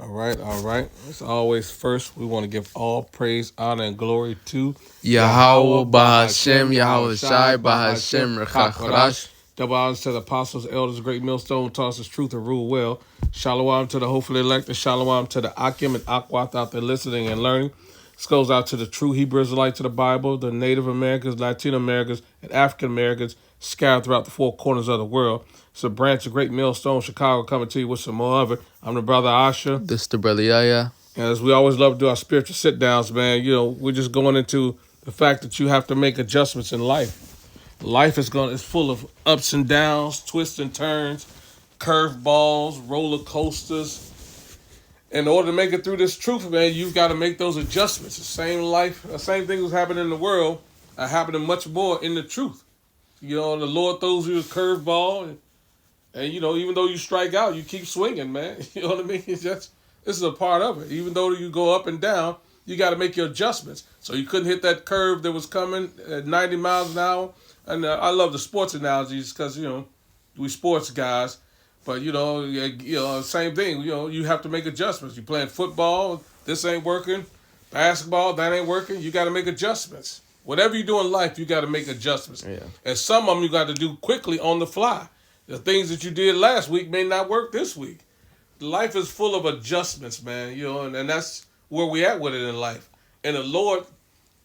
All right, all right. As always, first we want to give all praise, honor, and glory to Yahweh Yahweh, Bahashem, Bahashem, Yahweh Shai, Shai, Bahashem, Bahashem, Hakodash. Rechachodash. Double honors to the apostles, elders, great millstone, tosses truth and rule well. Shalom to the hopefully elected. Shalom to the Akim and Akwath out there listening and learning. This goes out to the true Hebrew Israelites of the Bible, the Native Americans, Latino Americans, and African Americans scattered throughout the four corners of the world. It's a branch of Great Millstone, Chicago, coming to you with some more of it. I'm the brother Asha. This the brother Yaya. And as we always love to do our spiritual sit downs, man, we're just going into the fact that you have to make adjustments in life. Life is full of ups and downs, twists and turns, curveballs, roller coasters. In order to make it through this truth, man, you've got to make those adjustments. The same thing was happening in the world, are happening much more in the truth. The Lord throws you a curveball, and even though you strike out, you keep swinging, man. You know what I mean? This is a part of it. Even though you go up and down, you got to make your adjustments. So you couldn't hit that curve that was coming at 90 miles an hour. And I love the sports analogies because we sports guys. But same thing. You have to make adjustments. You're playing football, this ain't working. Basketball, that ain't working. You got to make adjustments. Whatever you do in life, you got to make adjustments. Yeah. And some of them you got to do quickly on the fly. The things that you did last week may not work this week. Life is full of adjustments, man. And that's where we at with it in life. And the Lord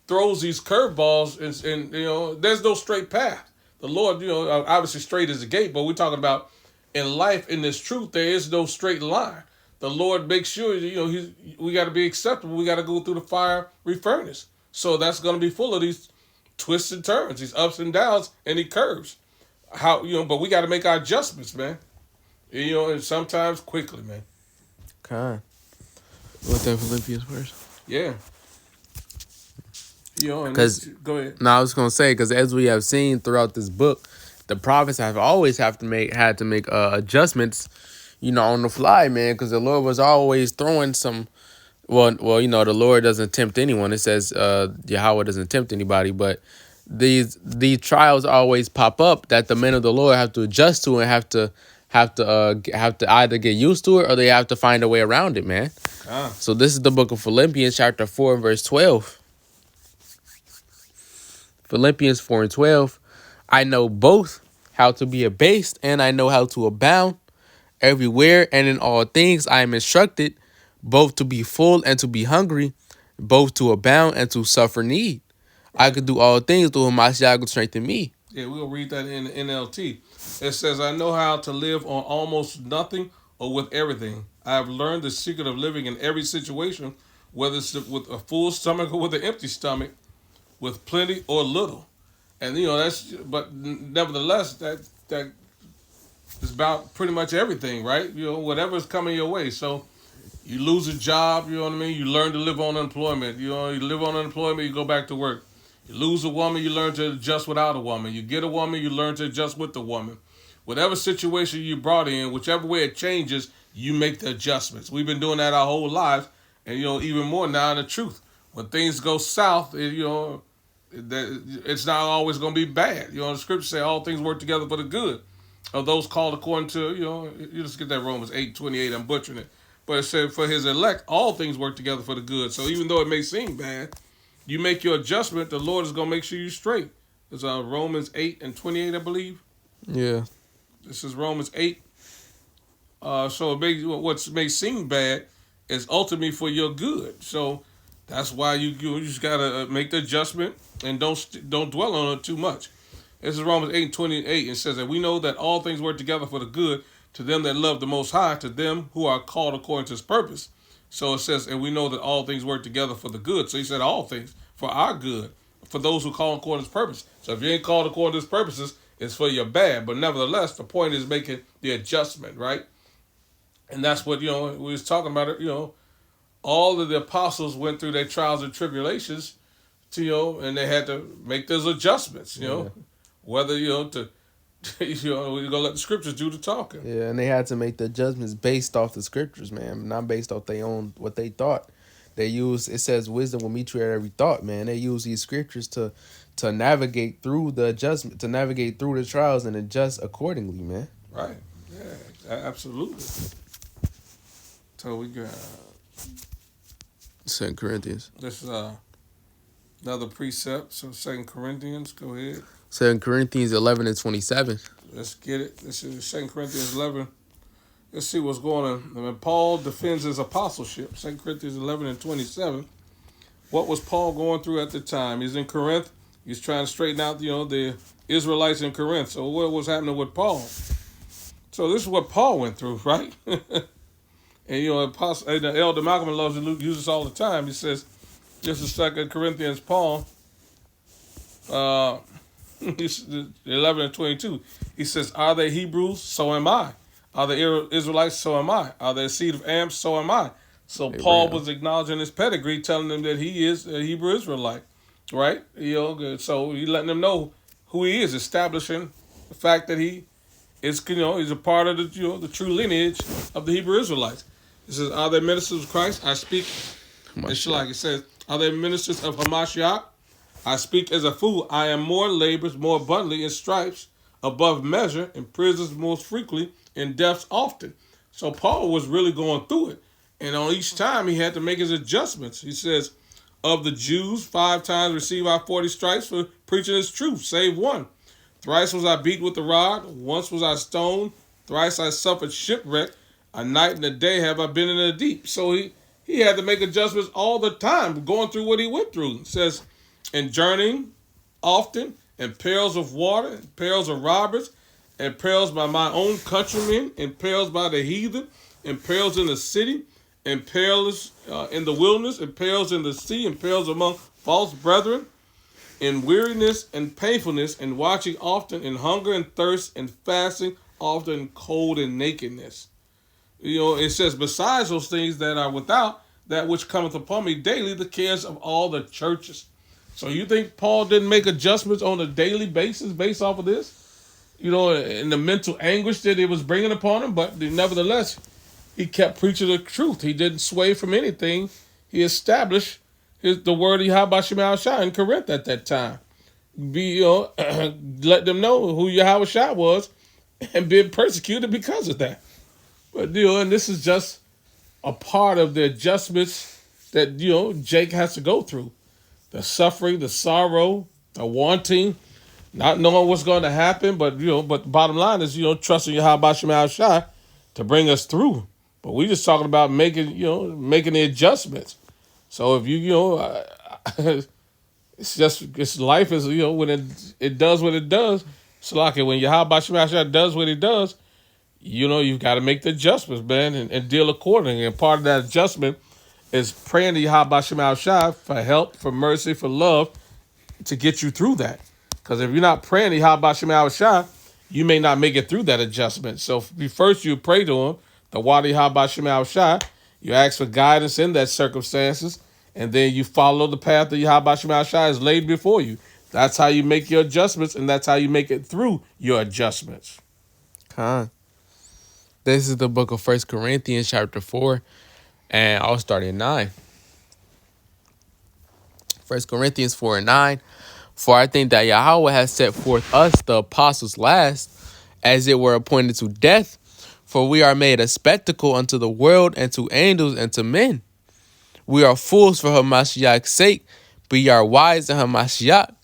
throws these curveballs, and there's no straight path. The Lord, obviously straight is the gate, but we're talking about in life, in this truth, there is no straight line. The Lord makes sure, we got to be acceptable. We got to go through the fiery furnace. So that's going to be full of these twists and turns, these ups and downs, and these curves. But we got to make our adjustments, man. And sometimes quickly, man. Okay. What's that Philippians first? Yeah. Because go ahead. I was gonna say, because as we have seen throughout this book, the prophets had to make adjustments, on the fly, man. Because the Lord was always throwing some. Well, the Lord doesn't tempt anyone. It says Yahweh doesn't tempt anybody, but these trials always pop up that the men of the Lord have to adjust to and have to either get used to it or they have to find a way around it, man. So this is the book of Philippians, chapter 4 and verse 12. Philippians 4 and 12. I know both how to be abased and I know how to abound. Everywhere and in all things I am instructed, both to be full and to be hungry, both to abound and to suffer need. I could do all things through whom Mashiach strengthen me. Yeah, we'll read that in the NLT. It says, I know how to live on almost nothing or with everything. I have learned the secret of living in every situation, whether it's with a full stomach or with an empty stomach, with plenty or little. And but nevertheless, that is about pretty much everything, right? Whatever's coming your way. So you lose a job, you know what I mean? You learn to live on unemployment. You live on unemployment, you go back to work. You lose a woman, you learn to adjust without a woman. You get a woman, you learn to adjust with the woman. Whatever situation you brought in, whichever way it changes, you make the adjustments. We've been doing that our whole lives, and even more now in the truth. When things go south, it's not always going to be bad. The scriptures say all things work together for the good of those called according to, you just get that Romans 8:28, I'm butchering it. But it said for his elect, all things work together for the good. So even though it may seem bad, you make your adjustment, the Lord is going to make sure you're straight. It's Romans 8 and 28, I believe. Yeah. This is Romans 8. So what may seem bad is ultimately for your good. So that's why you just got to make the adjustment and don't dwell on it too much. This is Romans 8 and 28. It says that we know that all things work together for the good to them that love the Most High, to them who are called according to his purpose. So it says, and we know that all things work together for the good. So he said all things for our good, for those who call according to his purpose. So if you ain't called according to his purposes, it's for your bad. But nevertheless, the point is making the adjustment, right? And that's what, we was talking about it, all of the apostles went through their trials and tribulations and they had to make those adjustments, whether, to we're gonna let the scriptures do the talking. Yeah, and they had to make the adjustments based off the scriptures, man, not based off what they thought. They use, it says wisdom will meet you at every thought, man. They use these scriptures to navigate through the adjustment, to navigate through the trials and adjust accordingly, man. Right. Yeah, absolutely. So we got 2 Corinthians. this another precept. So 2 Corinthians, go ahead. 2 Corinthians 11 and 27. Let's get it. This is 2 Corinthians 11. Let's see what's going on. I mean, Paul defends his apostleship. 2 Corinthians 11 and 27. What was Paul going through at the time? He's in Corinth. He's trying to straighten out, the Israelites in Corinth. So what was happening with Paul? So this is what Paul went through, right? And the Elder Malcolm loves to use this all the time. He says, this is 2 Corinthians, Paul, 11 and 22. He says, are they Hebrews? So am I. Are they Israelites? So am I. Are they seed of Am? So am I. So Abraham. Paul was acknowledging his pedigree, telling them that he is a Hebrew Israelite, right? So he's letting them know who he is, establishing the fact that he is, he's a part of the true lineage of the Hebrew Israelites. It says, are they ministers of Christ? I speak. It's like it says, are they ministers of Hamashiach? I speak as a fool. I am more labors, more abundantly in stripes, above measure, in prisons most frequently, in deaths often. So Paul was really going through it. And on each time he had to make his adjustments. He says, of the Jews, 5 times receive I 40 stripes for preaching his truth, save one. Thrice was I beat with the rod, once was I stoned, thrice I suffered shipwreck, a night and a day have I been in the deep. So he had to make adjustments all the time, going through what he went through. It says, in journeying often, in perils of water, in perils of robbers, in perils by my own countrymen, in perils by the heathen, in perils in the city, in perils in the wilderness, in perils in the sea, in perils among false brethren, in weariness and painfulness, in watching often, in hunger and thirst, in fasting, often in cold and nakedness. It says, besides those things that are without, that which cometh upon me daily, the cares of all the churches. So you think Paul didn't make adjustments on a daily basis based off of this? In the mental anguish that it was bringing upon him, but nevertheless, he kept preaching the truth. He didn't sway from anything. He established the word of Yahweh Shema Shah in Corinth at that time. Let them know who Yahweh Shah was and being persecuted because of that. But, and this is just a part of the adjustments that, Jake has to go through. The suffering, the sorrow, the wanting, not knowing what's going to happen. But, but the bottom line is, trusting Yahweh Shema Shah to bring us through. But we just talking about making the adjustments. So if it's life is, when it does what it does, it's like when Yahweh Shema Shah does what he does, you've got to make the adjustments, man, and deal accordingly. And part of that adjustment is praying to Yahweh Shema Shah for help, for mercy, for love to get you through that. Because if you're not praying to Yahweh Shema Shah, you may not make it through that adjustment. So first you pray to him, the Wadi Yahweh Shema Shah, you ask for guidance in that circumstances, and then you follow the path that Yahweh Shema Shah is laid before you. That's how you make your adjustments, and that's how you make it through your adjustments. This is the book of 1 Corinthians chapter 4, and I'll start at 9. 1 Corinthians 4 and 9. For I think that Yahweh has set forth us, the apostles, last, as it were appointed to death. For we are made a spectacle unto the world, and to angels, and to men. We are fools for Hamashiach's sake, but ye are wise in Hamashiach.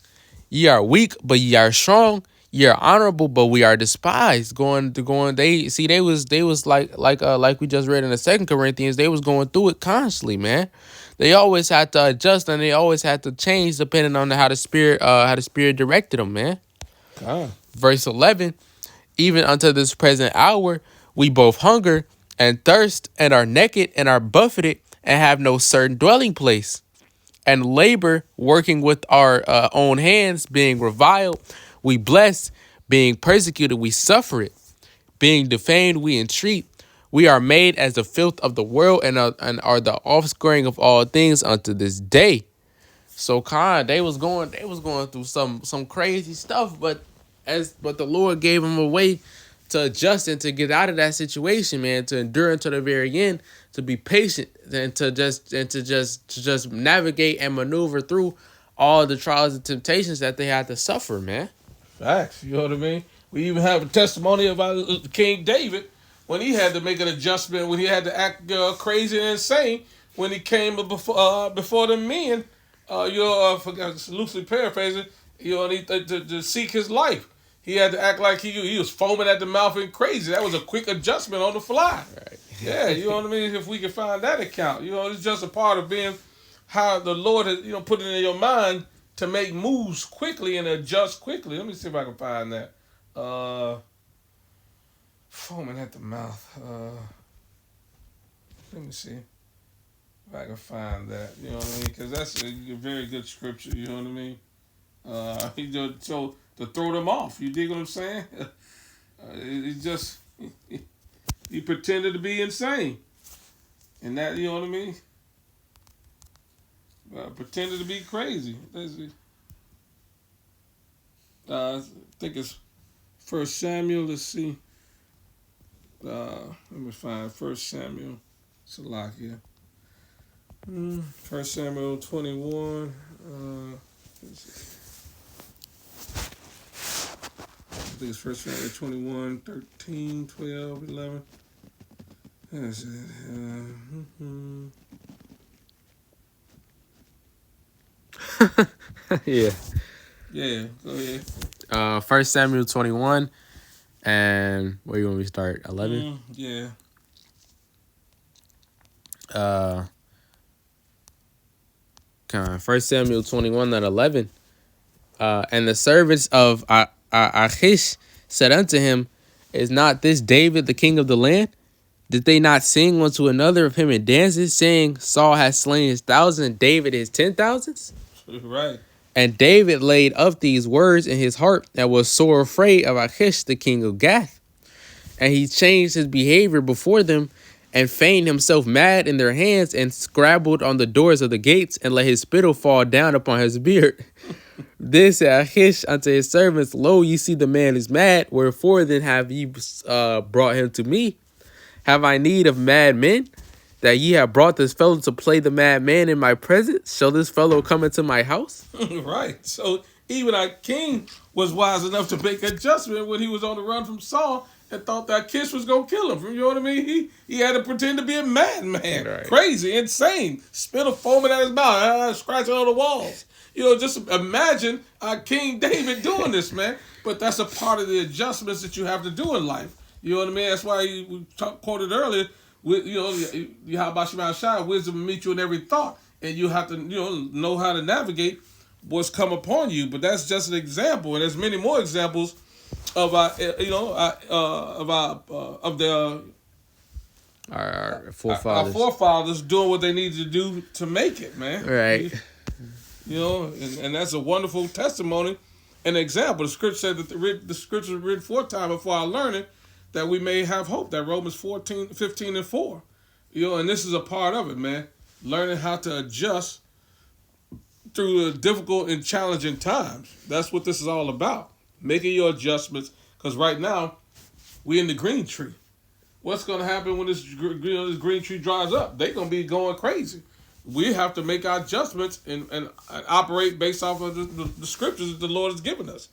Ye are weak, but ye are strong. Ye are honorable, but we are despised. They was like we just read in the 2 Corinthians, they was going through it constantly, man. They always had to adjust, and they always had to change depending on how the spirit directed them, man. Verse 11, even unto this present hour, we both hunger and thirst, and are naked, and are buffeted, and have no certain dwelling place, and labor, working with our own hands, being reviled, we bless, being persecuted, we suffer it, being defamed, we entreat. We are made as the filth of the world, and are the offspring of all things unto this day. So they was going through some crazy stuff, but the Lord gave them a way to adjust and to get out of that situation, man, to endure until the very end, to be patient, and to just navigate and maneuver through all the trials and temptations that they had to suffer, man. Facts, you know what I mean? We even have a testimony about King David, when he had to make an adjustment, when he had to act crazy and insane when he came before the men. Forgot, loosely paraphrasing. To seek his life. He had to act like he was foaming at the mouth and crazy. That was a quick adjustment on the fly. Right. Yeah, you know what I mean? If we can find that account. It's just a part of being how the Lord has, put it in your mind to make moves quickly and adjust quickly. Let me see if I can find that. Foaming at the mouth. Let me see if I can find that. You know what I mean? Because that's a very good scripture. You know what I mean? So to throw them off. You dig what I'm saying? He pretended to be insane, and that, you know what I mean. Pretended to be crazy. I think it's 1 Samuel. Let's see. Let me find 1 Samuel. Salakia. 1 Samuel 21. I think it's 1 Samuel 21, 13, 12, 11. That's it. Yeah. Yeah, go ahead. 1 Samuel 21, and where you want me to start? 11. Yeah. 1 Samuel 21 and 11. And the servants of Achish said unto him, Is not this David the king of the land? Did they not sing one to another of him in dances, saying, Saul has slain his 1,000, David his 10,000s? Right. And David laid up these words in his heart and was sore afraid of Achish the king of Gath. And he changed his behavior before them and feigned himself mad in their hands and scrabbled on the doors of the gates and let his spittle fall down upon his beard. Then said Achish unto his servants, Lo, ye see the man is mad. Wherefore then have ye brought him to me? Have I need of mad men, that ye have brought this fellow to play the mad man in my presence? Shall this fellow come into my house? Right. So even our king was wise enough to make adjustment when he was on the run from Saul and thought that Achish was going to kill him. You know what I mean? He had to pretend to be a madman. Right. Crazy, insane. Spit of foaming at his mouth, scratching on the walls. Just imagine our King David doing this, man. But that's a part of the adjustments that you have to do in life. You know what I mean? That's why we quoted earlier, Yahweh Shema Shai, wisdom will meet you in every thought. And you have to, know how to navigate what's come upon you. But that's just an example. And there's many more examples of our forefathers. Our forefathers doing what they needed to do to make it, man. Right. And that's a wonderful testimony and example. The scripture said that the scripture was written 4 times before our learning, that we may have hope. That Romans 15 and 4. And this is a part of it, man. Learning how to adjust through difficult and challenging times. That's what this is all about. Making your adjustments. Because right now, we're in the green tree. What's going to happen when this green tree dries up? They're going to be going crazy. We have to make our adjustments and operate based off of the scriptures that the Lord has given us.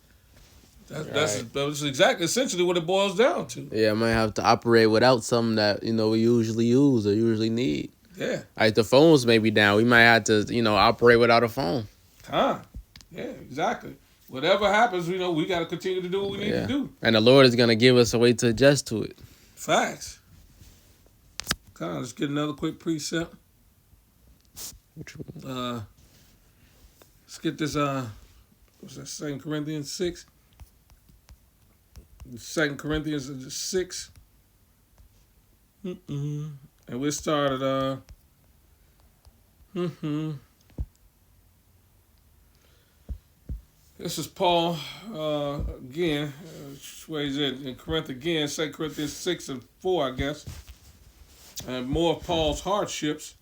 That's exactly, essentially what it boils down to. Yeah, I might have to operate without something that, we usually use or usually need. Yeah. Like the phones may be down. We might have to, operate without a phone. Yeah, exactly. Whatever happens, we got to continue to do what we need to do. And the Lord is going to give us a way to adjust to it. Facts. Let's get another quick precept. Let's get this, what's that, 2 Corinthians 6? 2 Corinthians 6. And we started, This is Paul, again, where he's in Corinth again, 2 Corinthians 6 and 4, I guess. And more of Paul's hardships.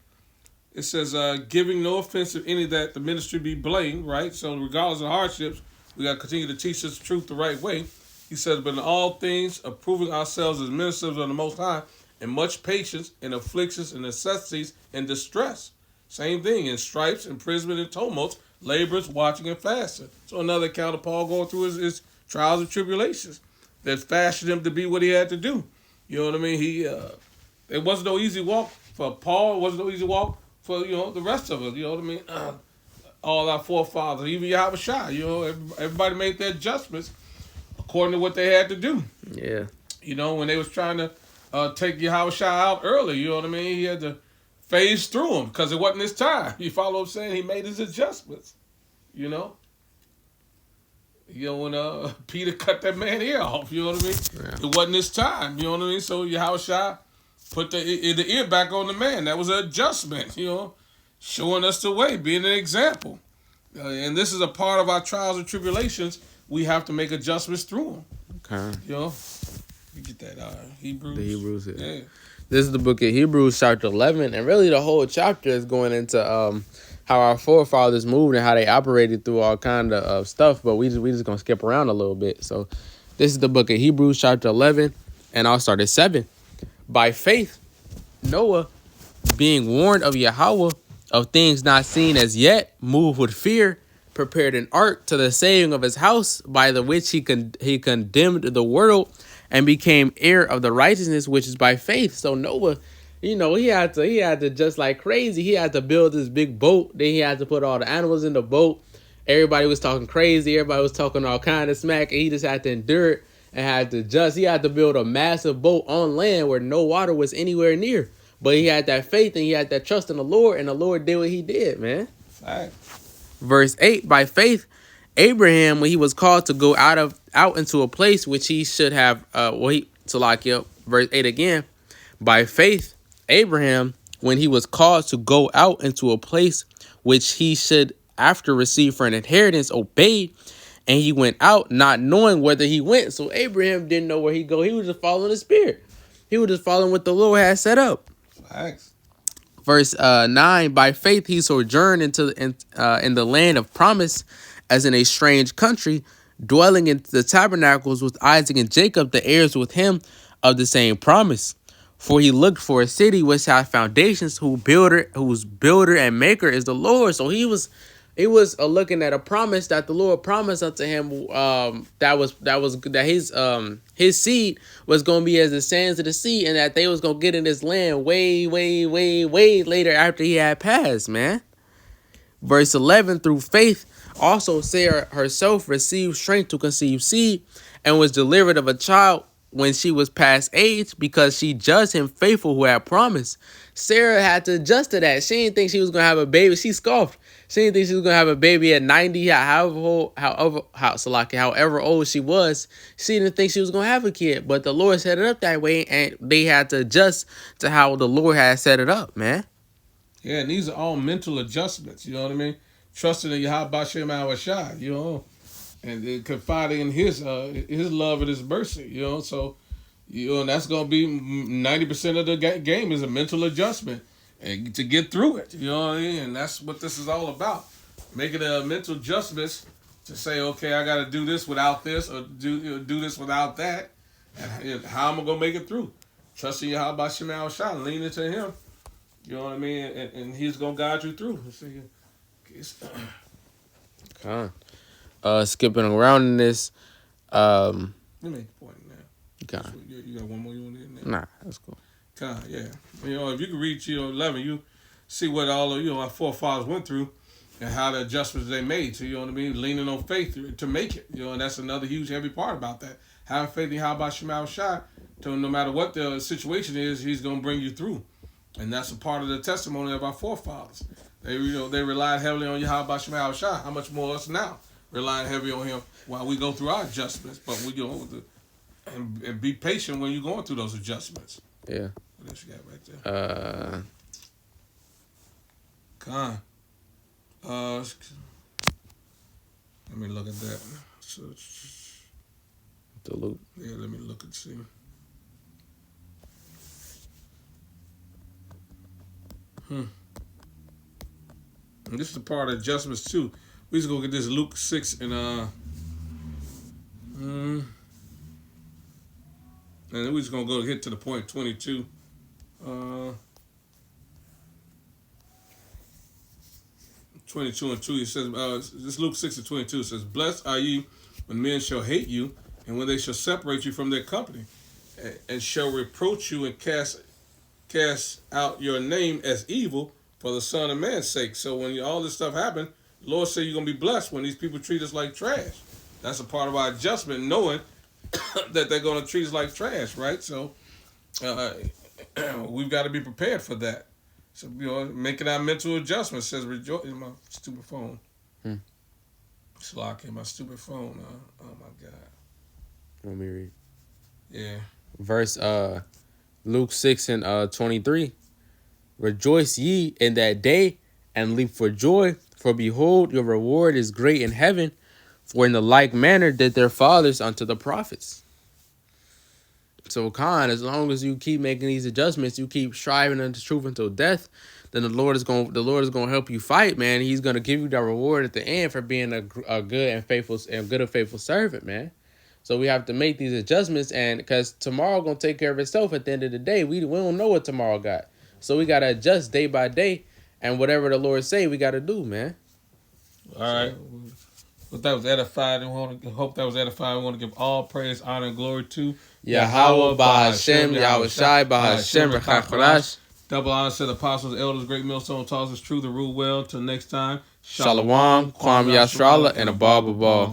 It says, giving no offense to any that the ministry be blamed, right? So regardless of hardships, we got to continue to teach this truth the right way. He says, but in all things, approving ourselves as ministers of the Most High, in much patience, in afflictions, and necessities, and distress. Same thing, in stripes, imprisonment, and tumults, labors, watching, and fasting. So another account of Paul going through his trials and tribulations that fashioned him to be what he had to do. You know what I mean? It wasn't no easy walk for Paul. It wasn't no easy walk for the rest of us. You know what I mean? All our forefathers, even Yahweh Shai. Everybody made their adjustments according to what they had to do. Yeah. When they was trying to take Yahweh Shai out early, you know what I mean? He had to phase through them because it wasn't his time. You follow what I'm saying? He made his adjustments. You know? When Peter cut that man ear off, you know what I mean? Yeah. It wasn't his time, you know what I mean? So Yahweh Shai put the ear back on the man. That was an adjustment, showing us the way, being an example. And this is a part of our trials and tribulations. We have to make adjustments through them. Okay. You get that Hebrews. The Hebrews. Yeah. This is the book of Hebrews, chapter 11, and really the whole chapter is going into how our forefathers moved and how they operated through all kind of stuff. But we just gonna skip around a little bit. So, this is the book of Hebrews, chapter 11, and I'll start at 7. By faith, Noah, being warned of Yahweh of things not seen as yet, moved with fear, prepared an ark to the saving of his house, by the which he condemned the world and became heir of the righteousness which is by faith. So Noah, he had to just like crazy. He had to build this big boat. Then he had to put all the animals in the boat. Everybody was talking crazy. Everybody was talking all kind of smack, and he just had to endure it and had to adjust. He had to build a massive boat on land where no water was anywhere near. But he had that faith and he had that trust in the Lord, and the Lord did what he did, man. Right. Verse 8, by faith, Abraham, when he was called to go out into a place which he should have, verse 8 again, by faith, Abraham, when he was called to go out into a place which he should after receive for an inheritance, obeyed, and he went out not knowing whether he went. So Abraham didn't know where he go. He was just following the Spirit. He was just following what the Lord had set up. Thanks. Verse 9, by faith he sojourned in the land of promise, as in a strange country, dwelling in the tabernacles with Isaac and Jacob, the heirs with him of the same promise. For he looked for a city which had foundations, whose builder and maker is the Lord. So he was looking at a promise that the Lord promised unto him, that his seed was going to be as the sands of the sea, and that they was going to get in this land way, way, way, way later after he had passed, man. Verse 11, through faith, also Sarah herself received strength to conceive seed, and was delivered of a child when she was past age, because she judged him faithful who had promised. Sarah had to adjust to that. She didn't think she was going to have a baby. She scoffed. She didn't think she was going to have a baby at 90, however old she was. She didn't think she was going to have a kid. But the Lord set it up that way, and they had to adjust to how the Lord had set it up, man. Yeah, and these are all mental adjustments, you know what I mean? Trusting in Yahweh Bashem Awashai, and confiding in his love and his mercy, So, and that's going to be 90% of the game is a mental adjustment and to get through it, you know what I mean? And that's what this is all about. Making a mental adjustments to say, okay, I got to do this without this, or do this without that. And how am I going to make it through? Trusting Yahweh Bashem Awashai, lean into him. You know what I mean? And he's going to guide you through. Skipping around in this. Let me make a point now. Okay. You got one more you want to hit? Nah, that's cool. Yeah. If you can read 11, you see what all of our forefathers went through and how the adjustments they made. So, you know what I mean? Leaning on faith to make it. And that's another huge, heavy part about that. Having faith in how about Shema Shai, to no matter what the situation is, he's going to bring you through. And that's a part of the testimony of our forefathers. They relied heavily on Yahweh Shema Shai. How much more us now relying heavy on him while we go through our adjustments? But we and be patient when you're going through those adjustments. Yeah. What else you got right there? Let me look at that. The loop. Yeah, let me look and see. And this is the part of adjustments too. We just go get this Luke 6 and then we're just gonna go hit to the point 22. 22 and 2. It says, this Luke 6 and 22 says, "Blessed are ye when men shall hate you, and when they shall separate you from their company, and shall reproach you and cast out your name as evil for the Son of Man's sake. So when all this stuff happened, the Lord said you're gonna be blessed when these people treat us like trash. That's a part of our adjustment, knowing that they're gonna treat us like trash, right? So we've got to be prepared for that. So making our mental adjustment says rejoice. My stupid phone. Slock in my stupid phone. Oh my God. Let me read. Yeah. Verse Luke 6 and 23. Rejoice ye in that day and leap for joy, for behold, your reward is great in heaven, for in the like manner did their fathers unto the prophets. So Khan, as long as you keep making these adjustments, you keep striving unto truth until death, then the Lord is going to help you fight, man. He's going to give you that reward at the end for being a good and faithful servant, man. So we have to make these adjustments, and because tomorrow going to take care of itself at the end of the day. We don't know what tomorrow got. So we got to adjust day by day, and whatever the Lord say, we got to do, man. All right. Well, that was edifying. Hope that was edifying. We want to give all praise, honor, and glory to Yahweh, Bahashem, Yahweh Shai, Bahashem, Rechacharash. Double honor to the apostles, elders, great millstone taught us true to rule well. Till next time. Shalom, Kwam Yashrala, and a Baba Ball.